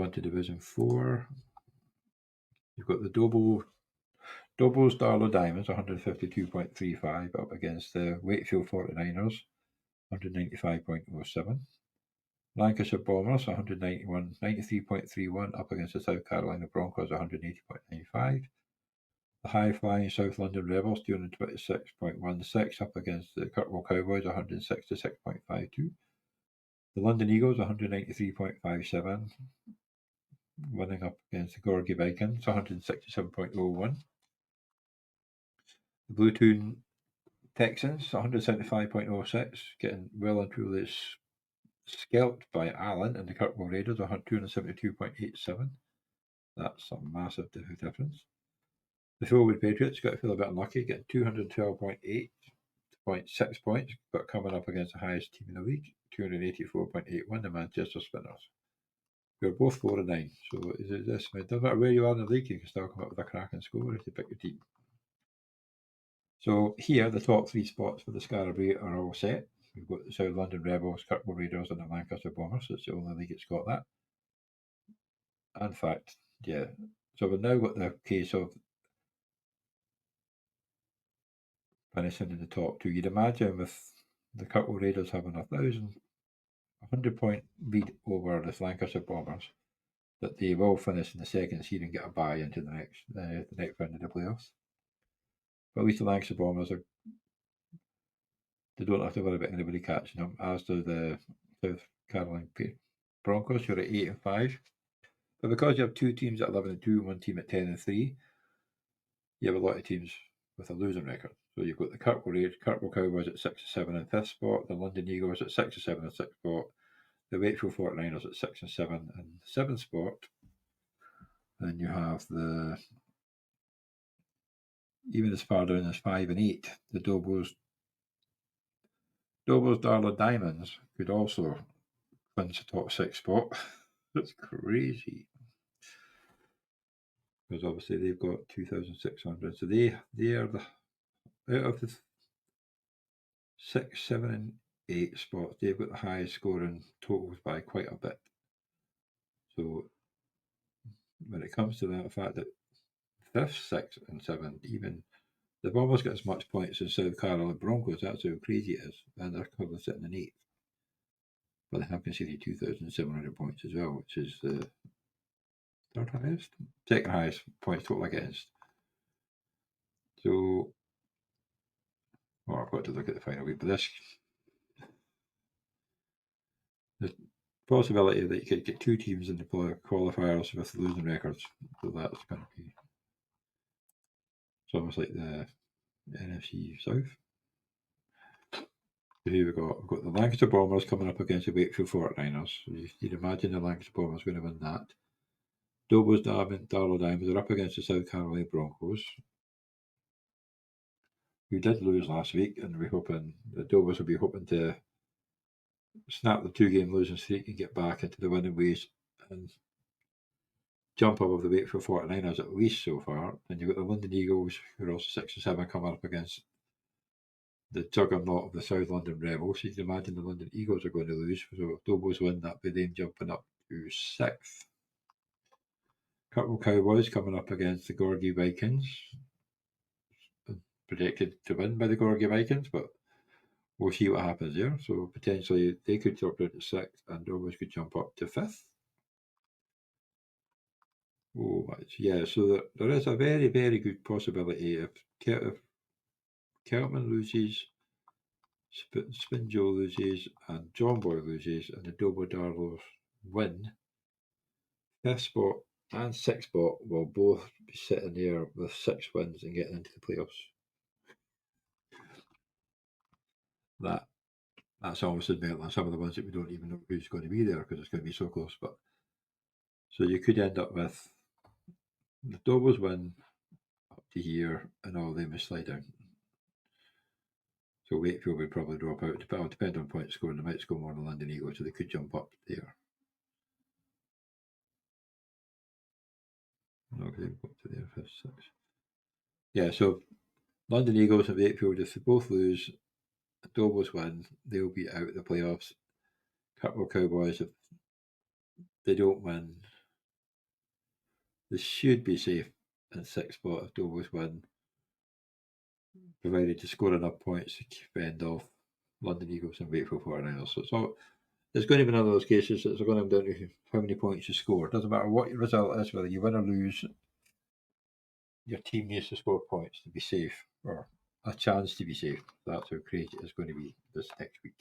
on to Division 4. You've got the Dobos Darlow Diamonds, 152.35 up against the Wakefield 49ers, 195.07. Lancashire Bombers, 93.31 up against the South Carolina Broncos, 180.95. The high-flying South London Rebels, 226.16 up against the Kirkwall Cowboys, 166.52. The London Eagles, 193.57, winning up against the Gorgie Vikings, 167.01. The Blue Toon Texans, 175.06, getting well and truly scalped by Allen and the Kirkwall Raiders, 272.87. That's a massive difference. The Fullwood Patriots got to feel a bit unlucky, getting 212.6 points, but coming up against the highest team in the league, 284.81, the Manchester Spinners. We're both 4-9, so is it this? It doesn't matter where you are in the league, you can still come up with a cracking score if you pick your team. So here, the top 3 spots for the Scarabree are all set. We've got the South London Rebels, Kirkwall Raiders, and the Lancaster Bombers. It's the only league that's got that. In fact, yeah. So we've now got the case of finishing in the top 2. You'd imagine with the Kirkwall Raiders having 100-point lead over the Lancaster Bombers, that they will finish in the second seed and get a bye into the next round of the playoffs. But at least the Lancaster Bombers they don't have to worry about anybody catching them, as do the South Carolina Broncos, who are at 8-5. But because you have 2 teams at 11-2 and 1 team at 10-3, you have a lot of teams with a losing record. So you've got the Kirkwall Cowboys at 6-7 in 5th spot, the London Eagles at 6-7 in 6th spot, the Wakefield 49ers at 6-7 in 7th spot. Then you have even as far down as 5-8, the Dobos Darlow Diamonds could also clinch the top 6 spot. That's crazy. Because obviously they've got 2,600. So they are out of the 6, 7, and 8 spots, they've got the highest scoring totals by quite a bit. So when it comes to that fact that 5th, 6th, and 7th, even they've almost got as much points as South Carolina Broncos. That's how crazy it is. And they're currently sitting in 8th. But they have conceded 2,700 points as well, which is the third highest, second highest points total against. So, I've got to look at the final week, but the possibility that you could get 2 teams in the qualifiers with losing records, so that's going to be, it's almost like the NFC South. So here we've got the Lancaster Bombers coming up against the Wakefield 49ers. So you'd imagine the Lancaster Bombers going to win that. Dobos Darlow Diamonds are up against the South Carolina Broncos. We did lose last week, and we're hoping the Dobos will be hoping to snap the 2-game losing streak and get back into the winning ways and jump above the Wakefield 49ers at least so far. And you've got the London Eagles, who are also 6-7, coming up against the juggernaut of the South London Rebels. So you can imagine the London Eagles are going to lose. So if Dobos win, that by them jumping up to 6th. Kirkwall Cowboys coming up against the Gorgie Vikings. Predicted to win by the Gorgie Vikings, but we'll see what happens there. So potentially they could drop down to 6th and Dobos could jump up to 5th. Oh, yeah, so there is a very, very good possibility if Keltman loses, Spin Joe loses, and John Boy loses, and the Dobo Darlows win, 5th spot and 6th spot will both be sitting there with 6 wins and getting into the playoffs. That's almost better than some of the ones that we don't even know who's going to be there because it's going to be so close. But so you could end up with the Dobos win up to here and all them will slide down. So Wakefield would probably drop out. It'll depend on point scoring. They might score more than London Eagles, so they could jump up there. No, because they've got to their 5th, 6th. Yeah, so London Eagles and Wakefield, if they both lose, the Dobos win, they'll be out of the playoffs. Kirkwall Cowboys, if they don't win, They should be safe in sixth spot if Dover's win, provided to score enough points to fend off London Eagles and Wakefield 49ers. So it's going to be one of those cases that's going to come down to how many points you score. It doesn't matter what your result is, whether you win or lose, your team needs to score points to be safe, or a chance to be safe. That's how crazy it's going to be this next week.